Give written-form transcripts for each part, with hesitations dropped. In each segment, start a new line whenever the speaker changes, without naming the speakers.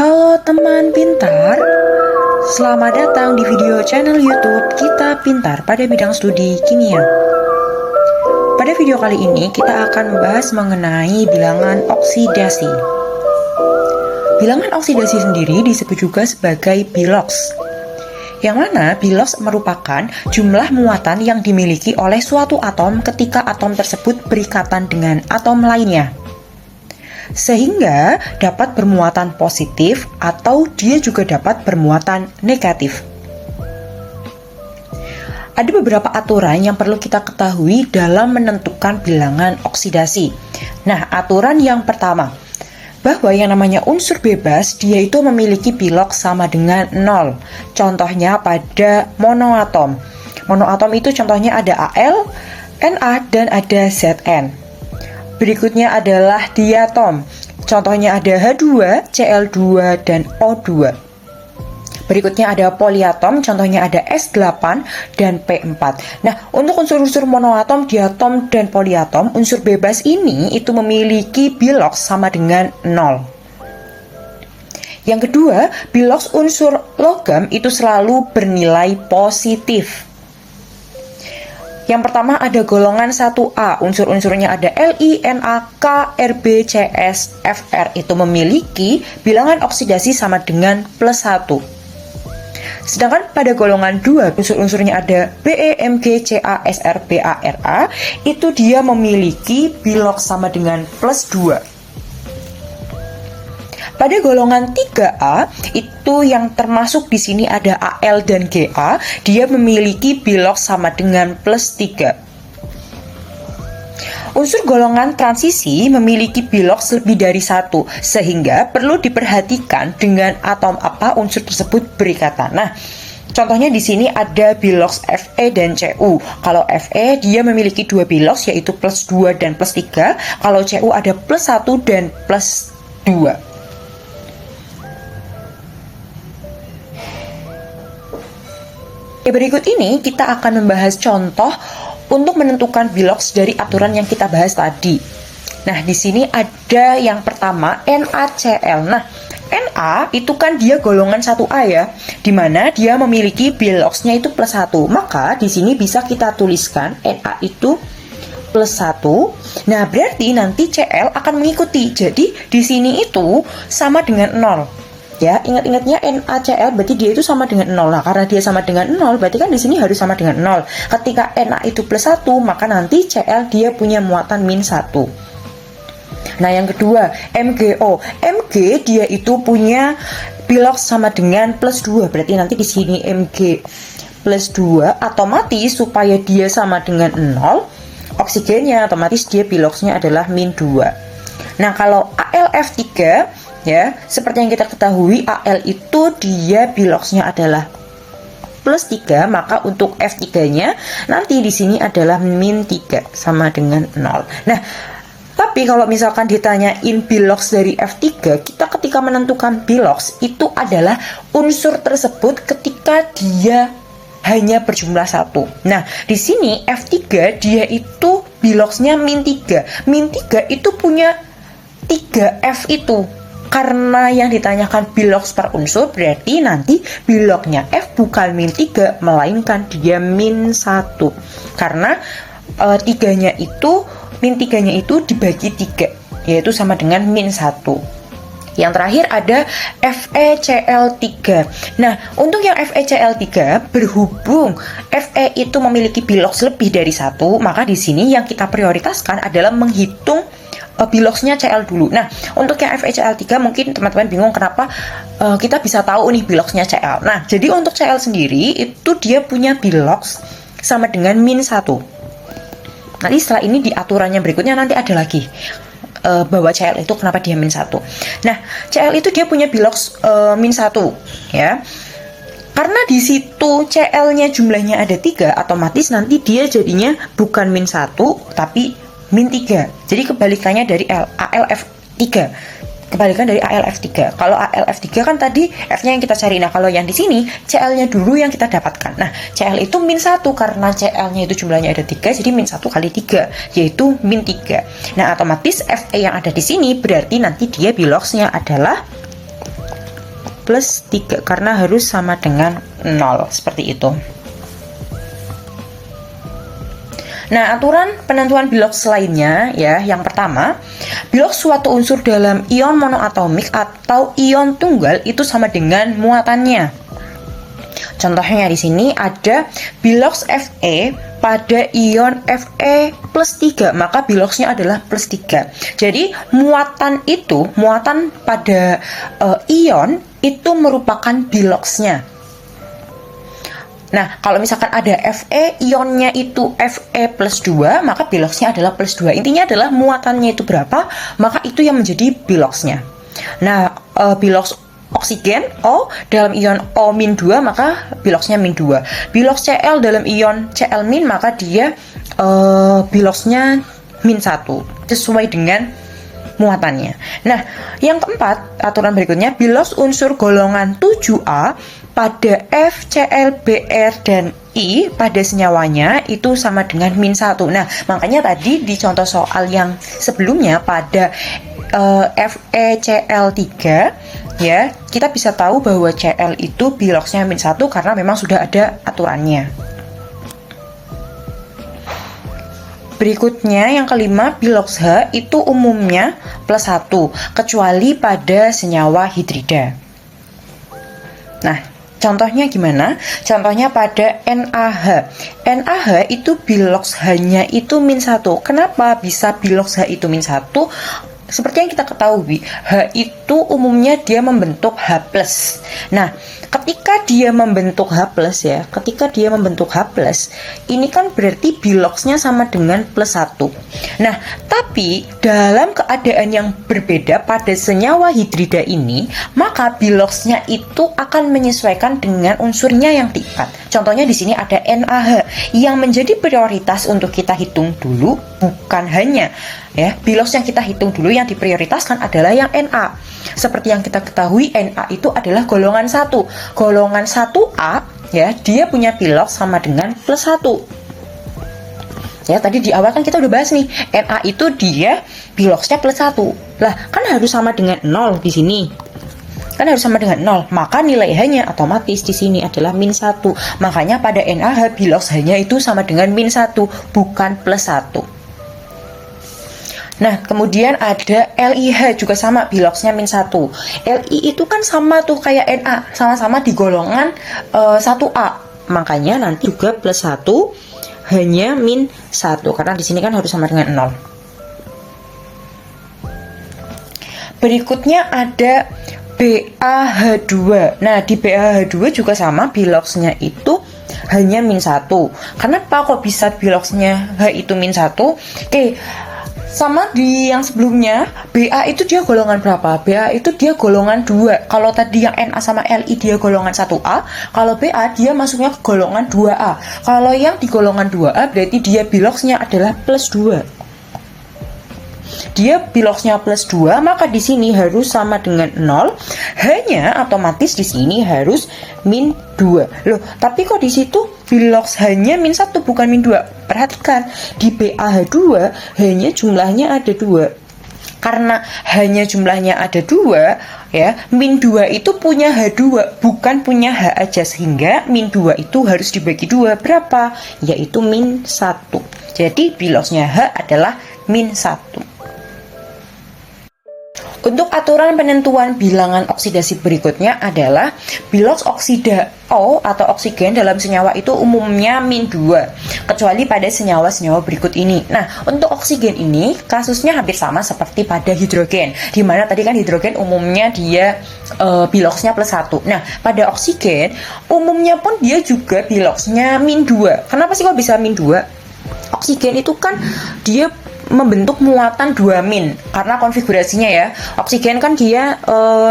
Halo teman pintar, selamat datang di video channel YouTube Kita Pintar pada bidang studi kimia. Pada video kali ini kita akan membahas mengenai bilangan oksidasi. Bilangan oksidasi sendiri disebut juga sebagai bilox, yang mana bilox merupakan jumlah muatan yang dimiliki oleh suatu atom ketika atom tersebut berikatan dengan atom lainnya, sehingga dapat bermuatan positif atau dia juga dapat bermuatan negatif. Ada beberapa aturan yang perlu kita ketahui dalam menentukan bilangan oksidasi. Nah, aturan yang pertama, bahwa yang namanya unsur bebas dia itu memiliki bilox sama dengan 0. Contohnya pada monoatom. Monoatom itu contohnya ada Al, Na, dan ada Zn. Berikutnya adalah diatom. Contohnya ada H2, Cl2, dan O2. Berikutnya ada poliatom. Contohnya ada S8 dan P4. Nah, untuk unsur-unsur monoatom, diatom, dan poliatom, unsur bebas ini itu memiliki bilox sama dengan 0. Yang kedua, bilox unsur logam itu selalu bernilai positif. Yang pertama ada golongan 1A, unsur-unsurnya ada Li, Na, K, Rb, Cs, Fr itu memiliki bilangan oksidasi sama dengan +1. Sedangkan pada golongan 2, unsur-unsurnya ada Be, Mg, Ca, Sr, Ba, Ra, itu dia memiliki bilox sama dengan +2. Pada golongan 3A, itu yang termasuk di sini ada Al dan Ga, dia memiliki bilox sama dengan +3. Unsur golongan transisi memiliki bilox lebih dari 1, sehingga perlu diperhatikan dengan atom apa unsur tersebut berikatan. Nah, contohnya di sini ada bilox Fe dan Cu. Kalau Fe dia memiliki 2 bilox yaitu +2 dan +3. Kalau Cu ada +1 dan +2. Berikut ini kita akan membahas contoh untuk menentukan bilox dari aturan yang kita bahas tadi. Nah, di sini ada yang pertama NaCl. Nah, Na itu kan dia golongan 1A ya, dimana dia memiliki biloxnya itu +1. Maka di sini bisa kita tuliskan Na itu +1. Nah, berarti nanti Cl akan mengikuti. Jadi di sini itu sama dengan 0. Ya, ingat-ingatnya NaCl berarti dia itu sama dengan 0. Nah, karena dia sama dengan 0, berarti kan di sini harus sama dengan 0. Ketika Na itu +1, maka nanti Cl dia punya muatan -1. Nah, yang kedua, MgO. Mg dia itu punya bilox sama dengan +2. Berarti nanti di sini Mg +2, otomatis supaya dia sama dengan 0, oksigennya otomatis dia biloxnya adalah -2. Nah, kalau AlF3 ya, seperti yang kita ketahui Al itu dia biloxnya adalah +3, maka untuk F3-nya nanti di sini adalah -3 sama dengan 0. Nah, tapi kalau misalkan ditanyain bilox dari F3, kita ketika menentukan bilox itu adalah unsur tersebut ketika dia hanya berjumlah 1. Nah, di sini F3 dia itu biloxnya -3. -3 itu punya 3F itu. Karena yang ditanyakan bilox per unsur, berarti nanti biloxnya F bukan -3, melainkan dia -1. Karena -3-nya itu dibagi 3, yaitu sama dengan -1. Yang terakhir ada FeCl3. Nah, untuk yang FeCl3, berhubung Fe itu memiliki bilox lebih dari 1, maka di sini yang kita prioritaskan adalah menghitung biloxnya Cl dulu. Nah, untuk yang FeCl3 mungkin teman-teman bingung kenapa kita bisa tahu nih biloxnya Cl. Nah, jadi untuk Cl sendiri itu dia punya bilox sama dengan -1. Nanti setelah ini di aturannya berikutnya nanti ada lagi bahwa Cl itu kenapa dia -1. Nah, Cl itu dia punya bilox -1 ya. Karena di situ Cl-nya jumlahnya ada 3, otomatis nanti dia jadinya bukan -1 tapi -3. Jadi kebalikannya dari AlF3. Kebalikan dari AlF3. Kalau AlF3 kan tadi F-nya yang kita cari. Nah, kalau yang di sini Cl-nya dulu yang kita dapatkan. Nah, Cl itu -1 karena Cl-nya itu jumlahnya ada 3, jadi -1 kali 3 yaitu -3. Nah, otomatis Fe yang ada di sini berarti nanti dia biloxnya adalah plus 3 karena harus sama dengan 0 seperti itu. Nah, aturan penentuan biloks lainnya ya, yang pertama, biloks suatu unsur dalam ion monoatomik atau ion tunggal itu sama dengan muatannya. Contohnya di sini ada biloks Fe pada ion Fe plus 3, maka biloksnya adalah plus 3. Jadi muatan pada ion itu merupakan biloksnya. Nah, kalau misalkan ada Fe, ionnya itu Fe plus 2, maka biloksnya adalah plus 2. Intinya adalah muatannya itu berapa, maka itu yang menjadi biloksnya. Nah, biloks oksigen O dalam ion O-2, maka biloksnya min 2. Biloks Cl dalam ion Cl-, maka dia biloksnya min 1, sesuai dengan muatannya. Nah, yang keempat, aturan berikutnya, biloks unsur golongan 7A pada F, Cl, Br, dan I pada senyawanya itu sama dengan min 1. Nah, makanya tadi di contoh soal yang sebelumnya pada FeCl3 ya, kita bisa tahu bahwa Cl itu biloksnya min 1 karena memang sudah ada aturannya. Berikutnya yang kelima, biloks H itu umumnya plus 1 kecuali pada senyawa hidrida. Nah, contohnya gimana? Contohnya pada NaH. NaH itu biloks H-nya itu min 1. Kenapa bisa biloks H itu min 1? Seperti yang kita ketahui, H itu umumnya dia membentuk H+. Nah, ketika dia membentuk H+, ini kan berarti biloksnya sama dengan plus 1. Nah, tapi dalam keadaan yang berbeda pada senyawa hidrida ini, maka biloksnya itu akan menyesuaikan dengan unsurnya yang diikat. Contohnya di sini ada NaH. Yang menjadi prioritas untuk kita hitung dulu bukan hanya ya, biloks yang kita hitung dulu, yang diprioritaskan adalah yang Na. Seperti yang kita ketahui, Na itu adalah golongan 1. Golongan 1A ya, dia punya biloks sama dengan plus 1. Ya, tadi di awal kan kita udah bahas nih, Na itu dia biloksnya plus 1. Lah, kan harus sama dengan 0 di sini. Kan harus sama dengan 0, maka nilai H-nya otomatis di sini adalah min 1. Makanya pada NaH biloks H-nya itu sama dengan min 1, bukan plus 1. Nah, kemudian ada LiH juga sama biloksnya min 1. Li itu kan sama tuh kayak Na, sama-sama di golongan 1A. Makanya nanti juga plus 1 hanya min 1 karena di sini kan harus sama dengan 0. Berikutnya ada BaH2. Nah, di BaH2 juga sama biloksnya itu hanya min 1. Kenapa kok bisa biloksnya H itu min 1? Oke, sama di yang sebelumnya, Ba itu dia golongan berapa? Ba itu dia golongan 2. Kalau tadi yang Na sama Li dia golongan 1A, kalau Ba dia masuknya ke golongan 2A. Kalau yang di golongan 2A berarti dia biloksnya adalah plus 2. Dia biloksnya plus 2, maka di sini harus sama dengan 0. H-nya otomatis di sini harus min 2. Loh, tapi kok di situ biloks H-nya min 1 bukan min 2? Perhatikan, di BaH2 H-nya jumlahnya ada 2. Karena H-nya jumlahnya ada 2, ya, min 2 itu punya H2, bukan punya H aja, sehingga min 2 itu harus dibagi 2. Berapa? Yaitu min 1. Jadi biloksnya H adalah min 1. Untuk aturan penentuan bilangan oksidasi berikutnya adalah biloks oksida O atau oksigen dalam senyawa itu umumnya min 2, kecuali pada senyawa-senyawa berikut ini. Nah, untuk oksigen ini kasusnya hampir sama seperti pada hidrogen, di mana tadi kan hidrogen umumnya dia biloksnya plus 1. Nah, pada oksigen umumnya pun dia juga biloksnya min 2. Kenapa sih kok bisa min 2? Oksigen itu kan dia membentuk muatan 2 min karena konfigurasinya ya. Oksigen kan dia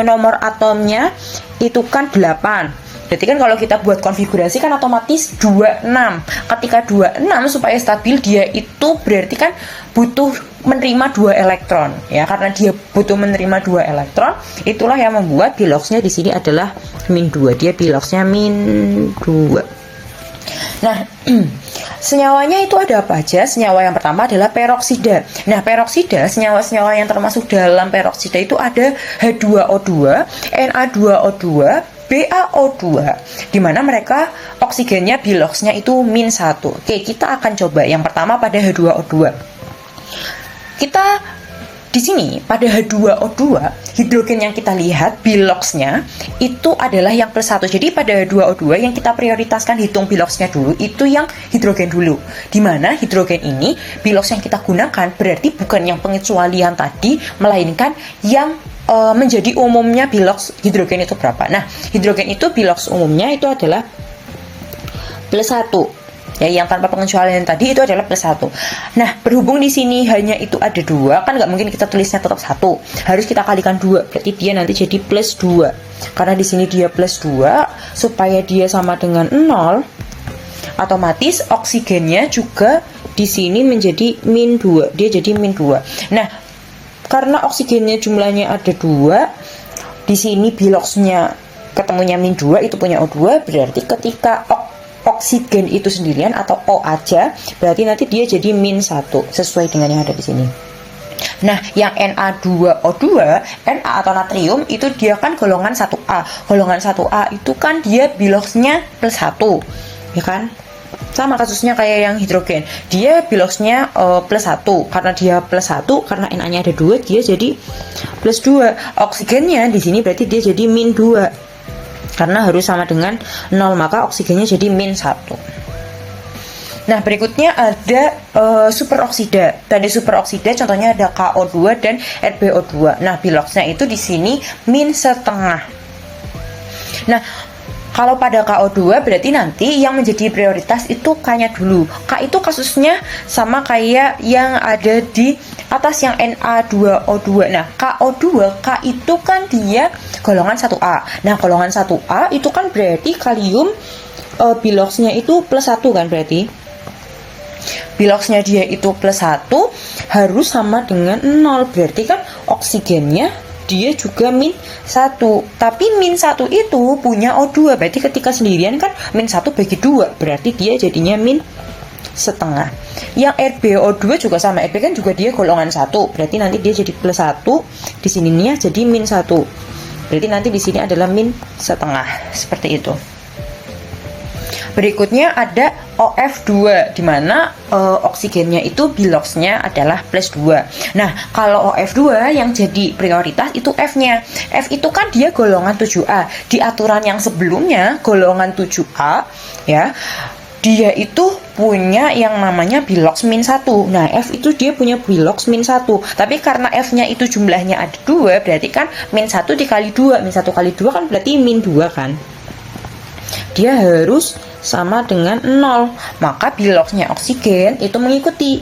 nomor atomnya itu kan 8. Berarti kan kalau kita buat konfigurasi kan otomatis 26. Ketika 26 supaya stabil dia itu berarti kan butuh menerima 2 elektron ya. Karena dia butuh menerima 2 elektron, itulah yang membuat biloksnya di sini adalah min 2. Dia biloksnya min 2. Nah, Senyawanya itu ada apa aja? Senyawa yang pertama adalah peroksida. Nah, peroksida, senyawa-senyawa yang termasuk dalam peroksida itu ada H2O2, Na2O2, BaO2, di mana mereka oksigennya biloxnya itu -1. Oke, kita akan coba yang pertama pada H2O2. Kita di sini pada H2O2 hidrogen yang kita lihat biloxnya itu adalah yang +1. Jadi pada H2O2 yang kita prioritaskan hitung biloxnya dulu itu yang hidrogen dulu. Dimana hidrogen ini bilox yang kita gunakan berarti bukan yang pengecualian tadi, melainkan yang menjadi umumnya bilox hidrogen itu berapa. Nah, hidrogen itu bilox umumnya itu adalah +1. Ya, yang tanpa pengecualian tadi itu adalah +1. Nah, berhubung di sini hanya itu ada 2, kan nggak mungkin kita tulisnya tetap 1. Harus kita kalikan 2, berarti dia nanti jadi +2. Karena di sini dia +2, supaya dia sama dengan 0, otomatis oksigennya juga di sini menjadi -2. Dia jadi -2. Nah, karena oksigennya jumlahnya ada 2, di sini biloxnya ketemunya -2, itu punya O2, berarti ketika oksigen itu sendirian atau O aja, berarti nanti dia jadi -1 sesuai dengan yang ada di sini. Nah, yang Na2O2, Na atau natrium itu dia kan golongan 1A. Golongan 1A itu kan dia biloxnya +1, ya kan? Sama kasusnya kayak yang hidrogen. Dia biloxnya +1. Karena dia +1, karena Na-nya ada 2, dia jadi +2. Oksigennya di sini berarti dia jadi -2. Karena harus sama dengan 0, maka oksigennya jadi -1. Nah, berikutnya ada superoksida. Dan di superoksida contohnya ada KO2 dan RbO2. Nah, biloxnya itu di sini -1/2. Nah, kalau pada KO2 berarti nanti yang menjadi prioritas itu K-nya dulu. K itu kasusnya sama kayak yang ada di atas yang Na2O2. Nah, KO2, K itu kan dia golongan 1A. Nah, golongan 1A itu kan berarti kalium biloxnya itu +1 kan berarti. Biloxnya dia itu +1 harus sama dengan 0. Berarti kan oksigennya dia juga -1. Tapi -1 itu punya O2. Berarti ketika sendirian kan -1 bagi 2. Berarti dia jadinya -1/2. Yang RbO2 juga sama. Rb kan juga dia golongan 1. Berarti nanti dia jadi +1. Di sininya jadi -1. Berarti nanti di sini adalah -1/2. Seperti itu. Berikutnya ada OF2, di mana oksigennya itu biloxnya adalah +2. Nah, kalau OF2 yang jadi prioritas itu F-nya. F itu kan dia golongan 7A. Di aturan yang sebelumnya, golongan 7A, ya, dia itu punya yang namanya bilox -1. Nah, F itu dia punya bilox -1. Tapi karena F-nya itu jumlahnya ada 2, berarti kan -1 dikali 2. -1 kali 2 kan berarti -2 kan. Dia harus sama dengan 0. Maka biloxnya oksigen itu mengikuti.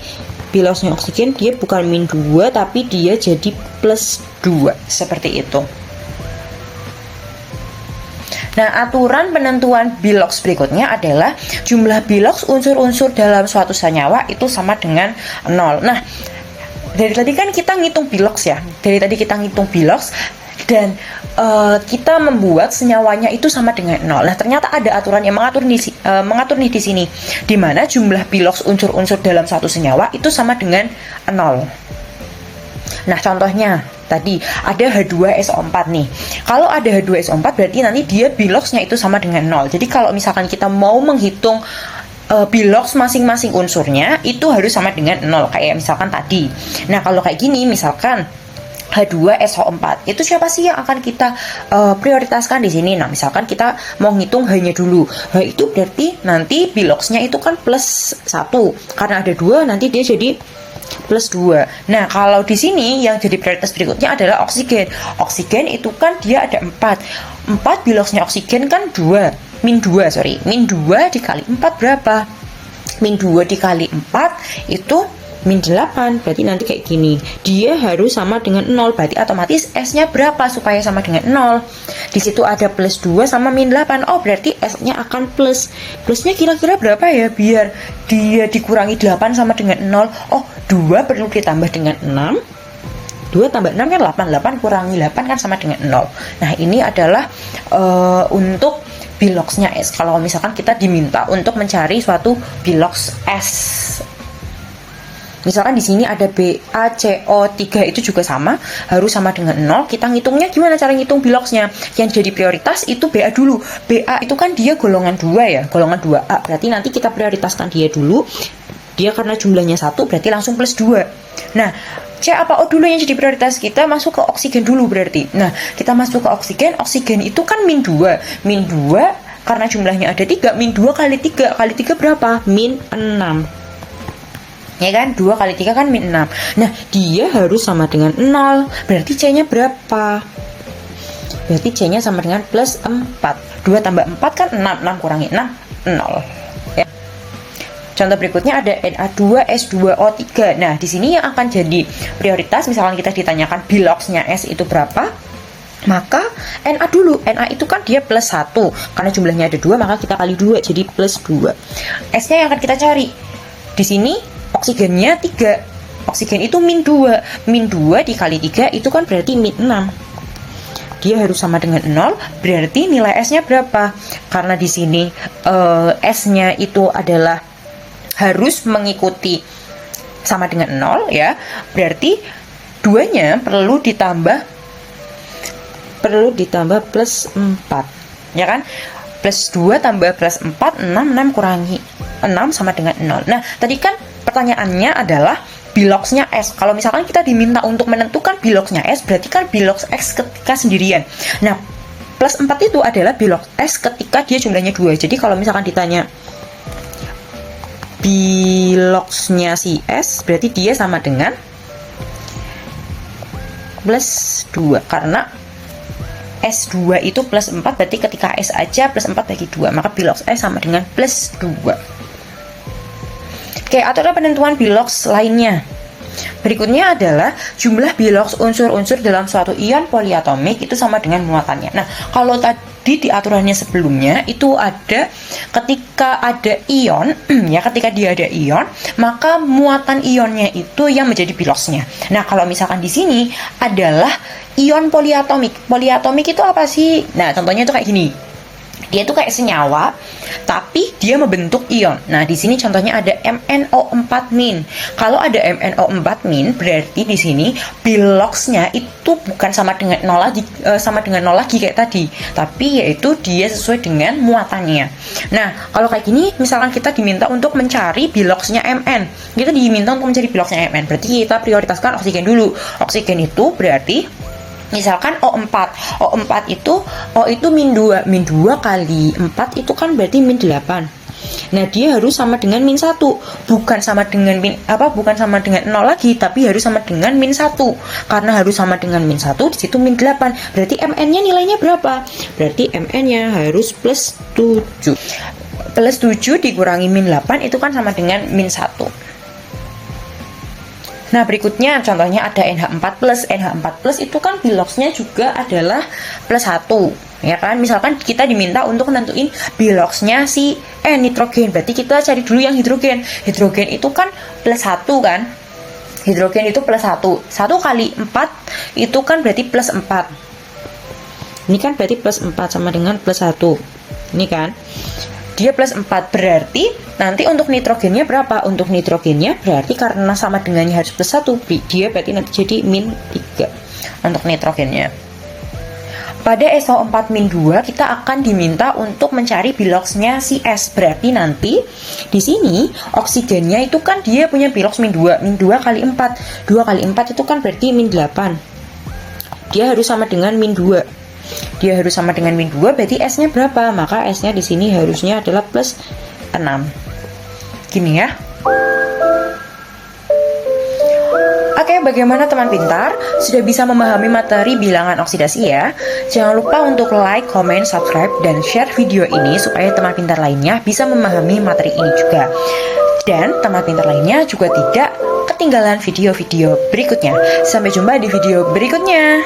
Biloxnya oksigen dia bukan -2, tapi dia jadi +2. Seperti itu. Nah, aturan penentuan bilox berikutnya adalah jumlah bilox unsur-unsur dalam suatu senyawa itu sama dengan 0. Nah, dari tadi kan kita ngitung bilox ya. Dari tadi kita ngitung bilox dan kita membuat senyawanya itu sama dengan 0. Nah, ternyata ada aturan yang mengatur nih di sini, di mana jumlah bilox unsur-unsur dalam satu senyawa itu sama dengan 0. Nah, contohnya tadi ada H2SO4 nih. Kalau ada H2SO4 berarti nanti dia biloxnya itu sama dengan 0. Jadi kalau misalkan kita mau menghitung bilox masing-masing unsurnya itu harus sama dengan 0, kayak misalkan tadi. Nah, kalau kayak gini misalkan H2SO4 itu siapa sih yang akan kita prioritaskan di sini? Nah, misalkan kita mau ngitung H-nya dulu. H itu berarti nanti biloxnya itu kan +1. Karena ada 2 nanti dia jadi +2. Nah, kalau di sini yang jadi prioritas berikutnya adalah oksigen. Oksigen itu kan dia ada 4. 4 biloxnya oksigen kan 2. -2 dikali 4 berapa? -2 dikali 4 itu -8, berarti nanti kayak gini. Dia harus sama dengan 0, berarti otomatis S-nya berapa supaya sama dengan 0? Di situ ada +2 sama -8. Oh, berarti S-nya akan plus. Plusnya kira-kira berapa ya biar dia dikurangi 8 sama dengan 0? Oh, 2 perlu ditambah dengan 6. 2 tambah 6 kan 8. 8 kurangi 8 kan sama dengan 0. Nah, ini adalah untuk biloxnya S. Kalau misalkan kita diminta untuk mencari suatu bilox S. Misalkan di sini ada BaCO3 itu juga sama, harus sama dengan 0. Kita ngitungnya gimana cara ngitung biloxnya? Yang jadi prioritas itu BA dulu. BA itu kan dia golongan 2 ya, golongan 2A. Berarti nanti kita prioritaskan dia dulu. Dia karena jumlahnya 1 berarti langsung plus 2. Nah, C apa O dulu yang jadi prioritas? Kita masuk ke oksigen dulu berarti. Nah, kita masuk ke oksigen. Oksigen itu kan min 2. Min 2 karena jumlahnya ada 3, min 2 kali 3. Kali 3 berapa? Min 6. Ya kan, 2 kali 3 kan min 6. Nah, dia harus sama dengan 0. Berarti C-nya berapa? Berarti C-nya sama dengan plus 4. 2 tambah 4 kan 6. 6 kurangi 6, 0. Ya. Contoh berikutnya ada Na2S2O3. Nah, di sini yang akan jadi prioritas, misalkan kita ditanyakan biloxnya S itu berapa, maka Na dulu. Na itu kan dia plus 1. Karena jumlahnya ada 2, maka kita kali 2, jadi plus 2. S-nya yang akan kita cari. Di sini oksigennya 3. Oksigen itu min 2. Min 2 dikali 3 itu kan berarti min 6. Dia harus sama dengan 0. Berarti nilai S-nya berapa? Karena di sini S-nya itu adalah harus mengikuti sama dengan 0 ya. Berarti 2-nya perlu ditambah plus 4. Ya kan? Plus 2 tambah plus 4, 6 kurangi 6 sama dengan 0. Nah, tadi kan pertanyaannya adalah biloxnya S. Kalau misalkan kita diminta untuk menentukan biloxnya S, berarti kan bilox X ketika sendirian. Nah, plus 4 itu adalah bilox S ketika dia jumlahnya 2. Jadi kalau misalkan ditanya biloxnya si S, berarti dia sama dengan plus 2. Karena S2 itu plus 4, berarti ketika S aja plus 4 bagi 2, maka bilox S sama dengan plus 2. Oke, aturan penentuan bilox lainnya. Berikutnya adalah jumlah bilox unsur-unsur dalam suatu ion poliatomik itu sama dengan muatannya. Nah, kalau tadi di aturannya sebelumnya itu ada ketika ada ion, ya ketika dia ada ion, maka muatan ionnya itu yang menjadi biloxnya. Nah, kalau misalkan di sini adalah ion poliatomik. Poliatomik itu apa sih? Nah, contohnya itu kayak gini. Dia tuh kayak senyawa, tapi dia membentuk ion. Nah, di sini contohnya ada MnO4-. Kalau ada MnO4-, berarti di sini biloxnya itu bukan sama dengan 0 lagi, kayak tadi, tapi yaitu dia sesuai dengan muatannya. Nah, kalau kayak gini, misalkan kita diminta untuk mencari biloxnya Mn. Kita diminta untuk mencari biloxnya Mn, berarti kita prioritaskan oksigen dulu. Oksigen itu berarti misalkan O4 itu O itu min 2 kali 4 itu kan berarti min 8. Nah, dia harus sama dengan min 1, bukan sama dengan 0 lagi, tapi harus sama dengan min 1. Karena harus sama dengan min 1, di situ min 8. Berarti Mn-nya nilainya berapa? Berarti Mn-nya harus plus 7. Plus 7 dikurangi min 8 itu kan sama dengan min 1. Nah, berikutnya contohnya ada NH4+. NH4+ itu kan biloxnya juga adalah plus 1. Ya kan? Misalkan kita diminta untuk nentuin biloxnya si nitrogen. Berarti kita cari dulu yang hidrogen. Hidrogen itu kan plus 1 kan? Hidrogen itu plus 1. 1 kali 4 itu kan berarti plus 4. Ini kan berarti plus 4 sama dengan plus 1. Ini kan? Dia plus 4, berarti nanti untuk nitrogennya berapa? Untuk nitrogennya berarti karena sama dengannya harus plus 1, dia berarti nanti jadi min 3 untuk nitrogennya. Pada SO4-2 kita akan diminta untuk mencari biloxnya si S. Berarti nanti di sini oksigennya itu kan dia punya bilox min 2. Min 2 kali 4. 2 kali 4 itu kan berarti min 8. Dia harus sama dengan min 2. Dia harus sama dengan min 2, berarti S-nya berapa? Maka S-nya di sini harusnya adalah plus 6. Gini ya. Oke, bagaimana teman pintar? Sudah bisa memahami materi bilangan oksidasi ya? Jangan lupa untuk like, comment, subscribe, dan share video ini supaya teman pintar lainnya bisa memahami materi ini juga. Dan teman pintar lainnya juga tidak ketinggalan video-video berikutnya. Sampai jumpa di video berikutnya.